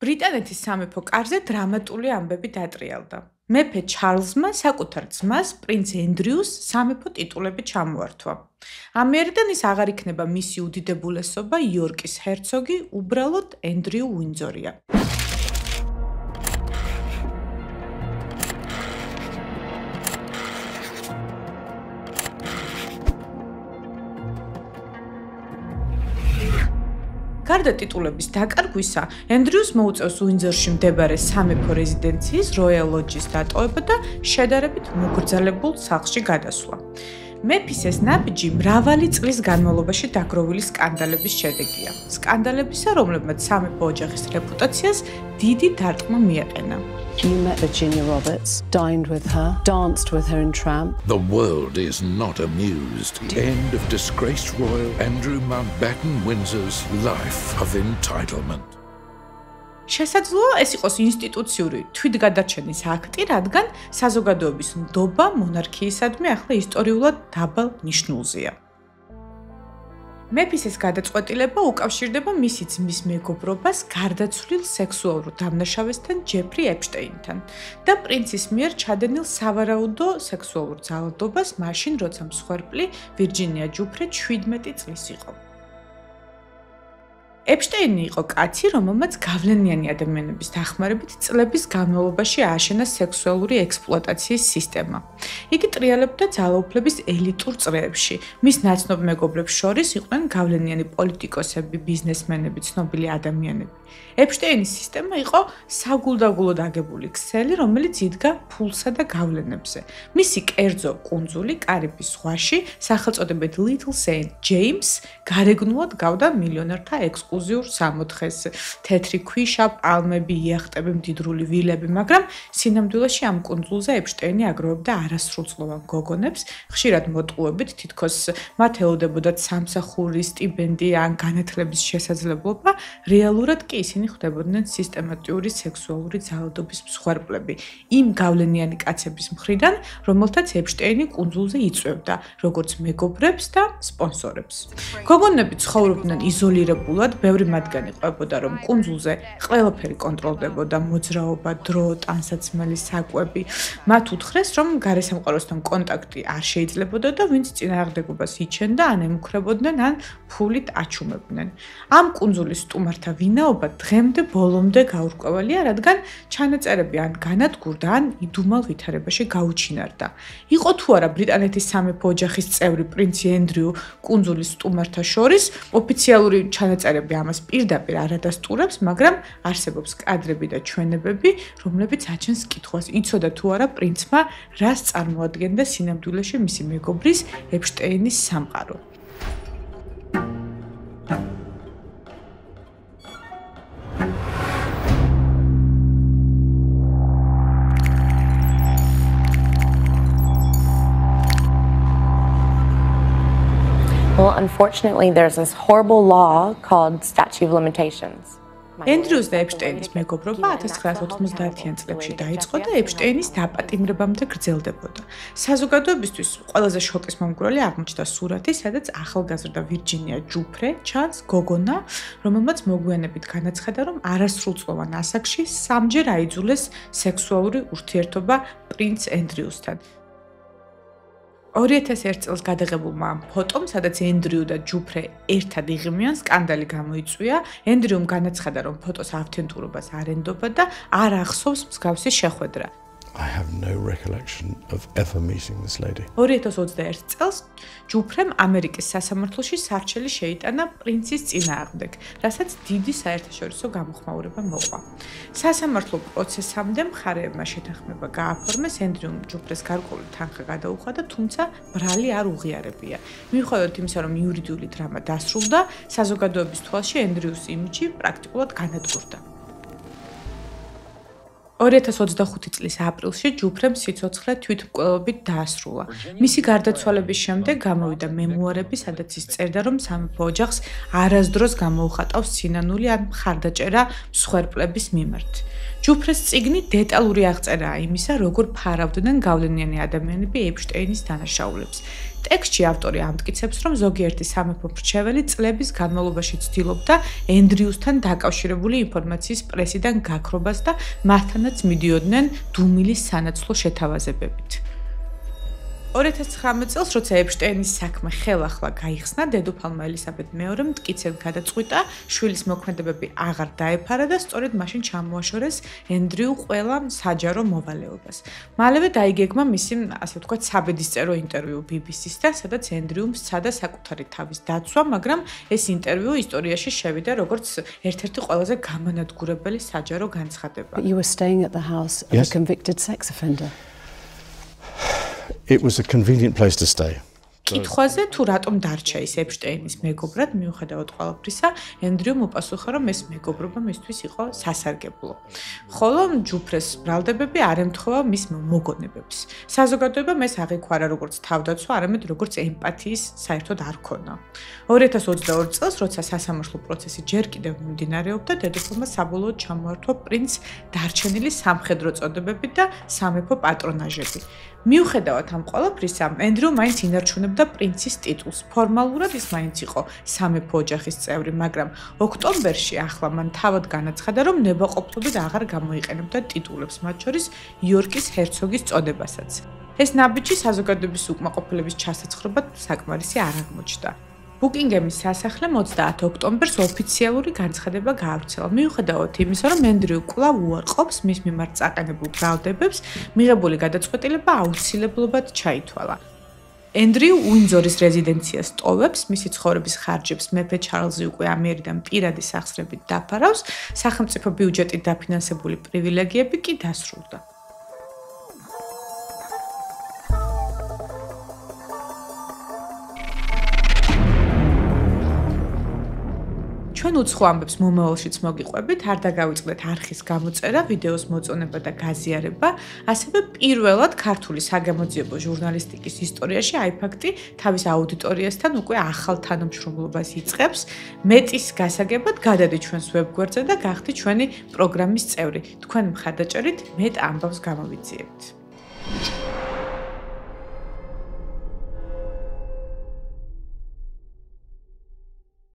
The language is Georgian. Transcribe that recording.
ბრიტანეთის სამეფო კარზე დრამატული ამბები დატრიალდა. მეფე ჩარლზმა საკუთარ ძმას, პრინც ენდრიუს, სამეფო ტიტულები ჩამოართვა. ამიერიდან ის აღარ იქნება მისი უდიდებულესობა იორკის ჰერცოგი, უბრალოდ ენდრიუ უინძორია. გარდა ტიტულების დაკარგვისა, ენდრიუს მოუწევს უინძორში მდებარე სამეფო რეზიდენციის როიალ ლოჯის დატოვება და შედარებით მოგრძალებულ სახლში გადასვლა. მეფის ეს ნაბიჯი მრავალი წლის განმავლობაში დაგროვილი სკანდალების შედეგია. სკანდალებისა, რომლებმაც სამეფო ოჯახის რეპუტაციას დიდი დარტყმა მიაყენა. You met Virginia Roberts, dined with her, danced with her in Tramp. The world is not amused. End of disgraced royal Andrew Mountbatten Windsor's life of entitlement. შესაძლოა ეს იყოს ინსტიტუციური თვითგადარჩენის აქტი, რადგან საზოგადოების ნდობა მონარქიისადმი ახლა ისტორიულად დაბალ ნიშნულზეა. მეფის ეს გადაწყვეტილება უკავშირდება მისი ძმის მეგობრობას გარდაცვლილ სექსუალურ დამნაშავესთან ჯეფრი ეპშტეინთან და პრინცის მიერ ჩადენილ სავარაუდო სექსუალურ ძალადობას მაშინ, როცა მსხვერპლი ვირჯინია ჯუფრე 17 წლის იყო. ეპშტეინი იყო კაცი, რომელმაც გავლენიანი ადამიანების დახმარებით წლების განმავლობაში ააშენა სექსუალური ექსპლუატაციის სისტემა. იგი ტრიალებდა ძალაუფლების ელიტურ წრეებში. მის ნაცნობ მეგობრებს შორის იყვნენ გავლენიანი პოლიტიკოსები, ბიზნესმენები, ცნობილი ადამიანები. ეპშტეინის სისტემა იყო საგულდაგულოდ აგებული ქსელი, რომელიც იდგა ფულსა და გავლენებზე. მისი კერძო კუნძული კარიბის ზღვაში, სახელწოდებით Little Saint James, გარეგნულად გავდა მილიონერთა ექსკლუზიურ სამოთხეს, თეთრი ქვიშა, პალმები, იახტები, მდიდრული ვილები, მაგრამ სინამდვილეში ამ კუნძულზე ეპშტეინი აგროვებდა არასრულწლოვან გოგონებს, ხშირად მოტყუებით, თითქოს მათ ელოდებოდათ სამსახური, სტიპენდია ან განათლების შესაძლებლობა, რეალურად კი ისინი ხდებოდნენ სისტემატიური სექსუალური ძალადობის მსხვერპლები იმ გავლენიანი კაცების მხრიდან, რომელთაც ეპშტეინი კუნძულზე იწვევდა, როგორც მეგობრებს და სპონსორებს. გოგონები ცხოვრობდნენ იზოლირებულად, ბევრი მათგანი ყვებოდა, რომ კუნძულზე ყველაფერი კონტროლდებოდა, მოძრაობა, დრო, ტანსაცმელი, საკვები. მათ უთხრეს, რომ გარესამყაროსთან კონტაქტი არ შეიძლებოდა და ვინც წინააღმდეგობას იჩენდა, ან ემუქრებოდნენ, ან ფულით აჩუმებდნენ. ამ კუნძულის სტუმართა ვინაობა დღემდე ბოლომდე გაურკვეველია, რადგან ჩანაწერები ან განადგურდა, ან იდუმალ ვითარებაში გაუჩინარდა. იყო თუ არა ბრიტანეთის სამეფო ოჯახის წევრი პრინცი ენდრიუ კუნძულის სტუმართა შორის, ოფიციალური ჩანაწერები ამას პირდაპირ არ ადასტურებს, მაგრამ არსებობს კადრები და ჩვენებები, რომლებიც აჩენს კითხვას, იცოდა თუ არა პრინცმა რას წარმოადგენდა სინამდვილეში მისი მეგობრის ეპშტეინის სამყარო. Well, unfortunately, there's this horrible law called Statute of Limitations. ენდრიუს და ეპშტეინის მეგობრობა 1990-იან წლებში დაიწყო და ეპშტეინის დაპატიმრებამდე გრძელდებოდა. საზოგადოებისთვის ყველაზე შოკის მომგვრელი აღმოჩნდა სურათი, სადაც ახალგაზრდა ვირჯინია ჯუფრე ჩანს გოგონა, რომელმაც მოგვიანებით განაცხადა, რომ არასრულწლოვან ასაკში სამჯერ აიძულეს სექსუალური ურთიერთობა პრინც ენდრიუსთან. 2001 წელს გადაღებულმა ამ ფოტომ, სადაც ენდრიუ და ჯუფრე ერთად იღმიან, სკანდალი გამოიწვია. ენდრიუმ განაცხადა, რომ ფოტოს ავთენტურობას არ ენდობა და არ ახსოვს მსგავსი შეხვედრა. I have no recollection of ever meeting this lady. 2021 წელს ჯუფრემ ამერიკის სასამართლოში სარჩელი შეიტანა პრინცის წინააღმდეგ, რასაც დიდი საერთაშორისო გამოხმაურება მოყვა. სასამართლო პროცესამდე მხარეებმა შეთანხმება გააფორმეს, ენდრიუმ ჯუფრეს გარკვეული თანხა გადაუხადა და თუმცა ბრალი არ უღიარებია. მიუხედავად იმისა, რომ იურიდიული დრამა დასრულდა, საზოგადოების თვალში ენდრიუს იმიჯი პრაქტიკულად განადგურდა. 2025 წლის აპრილში ჯუფრემ სიცოცხლე თვითმკვლელობით დაასრულა. მისი გარდაცვალების შემდეგ გამოვიდა მემუარები, სადაც ის წერდა, რომ სამეფო ოჯახს არასდროს გამოუხატავს სინანული ან მხარდაჭერა მსხვერპლების მიმართ. ჯუფრეს წიგნი დეტალური აღწერაა იმისა, როგორ ფარავდნენ გავლენიანი ადამიანები ეიპშტეინის დანაშაულებს. ტექსტში ავტორი ამტკიცებს, რომ ზოგიერთი სამეფო მრჩეველი წლების განმავლობაში ცდილობდა ენდრიუსთან დაკავშირებული ინფორმაციის პრესიდან გაქრობას და მათთანაც მიდიოდნენ დუმილის სანაცვლო შეთავაზებებით. 2019 წელს, როცა ეიპშტეინის საქმე ხელახლა გაიხსნა, დედოფალმა ელისაბედ მეორემ მტკიცედ გადაწყვიტა, შვილის მოქმედებები აღარ დაეფარა და სწორედ მაშინ ჩამოაშორეს ენდრიუ ყველა საჯარო მოვალეობას. მალევე დაიგეგმა მისი, ასე ვთქვათ, საბედისწერო ინტერვიუ BBC-სთან, სადაც ენდრიუმ სცადა საკუთარი თავის დაცვა, მაგრამ ეს ინტერვიუ ისტორიაში შევიდა როგორც ერთ-ერთი ყველაზე გამანადგურებელი საჯარო განცხადება. But you were staying at the house of Yes. a convicted sex offender. It was a convenient place to stay. კითხვაზე თუ რატომ დარჩა ის ეიპშტეინის მეგობრად, მიუხედავად ყველაფრისა, ენდრიუმ უპასუხა, რომ ეს მეგობრობა მისთვის იყო სასარგებლო. ხოლო ჯუფრეს ბრალდებები არ ემთხვევა მის მოგონებებს. საზოგადოებამ ეს აღიქვარა როგორც თავდაცვა, არამედ როგორც ემპათიის საერთოდ არ ქონა. 2022 წელს, როცა სასამართლო პროცესი ჯერ კიდევ მიმდინარეობდა, დედოფალმა საბოლოოდ ჩამოართვა პრინც დარჩენილი სამხედრო წოდებები და სამეფო პატრონაჟები. მიუხედავად ამ ყველაფრისა, ენდრიუ მაინც ინარჩუნებდა პრინცის ტიტულს. ფორმალურად ის მაინც იყო სამეფო ოჯახის წევრი, მაგრამ ოქტომბერში ახლა მან თავად განაცხადა, რომ ნებაყოფლობით აღარ გამოიყენებდა ტიტულებს, მათ შორის იორკის ჰერცოგის წოდებასაც. ეს ნაბიჯი საზოგადოების უკმაყოფილების ჩასაცხრობად საკმარისი არ აღმოჩნდა. ბუკინგემის სასახლემ 30 ოქტომბერს ოფიციალური განცხადება გაავრცელა. მიუხედავად იმისა, რომ ენდრიუ კვლავ უარყოფს მის მიმართ წაყენებულ ბრალდებებს, მიღებული გადაწყვეტილება აუცილებლობად ჩაითვალა. ენდრიუ უინძორის რეზიდენციას ტოვებს, მისი ცხოვრების ხარჯებს მეფე ჩარლზი უკვე ამიერიდან პირადი სახსრებით დაფარავს, სახელმწიფო ბიუჯეტით დაფინანსებული პრივილეგიები კი დასრულდა. ჩვენ უცხო ამბებს მომავალშიც მოგიყვებით, არ დაგავიწყდეთ არხის გამოწერა, ვიდეოს მოწონება და გაზიარება, ასევე პირველად ქართული საგამოძიებო ჟურნალისტიკის ისტორიაში iFact-ი თავის აუდიტორიასთან უკვე ახალ თანამშრომლობას იწყებს. მეტის გასაგებად გადადით ჩვენს ვებგვერდზე და გახდით ჩვენი პროგრამის წევრი. თქვენ მხარდაჭერით მეტ ამბავს გამოვიძიებთ.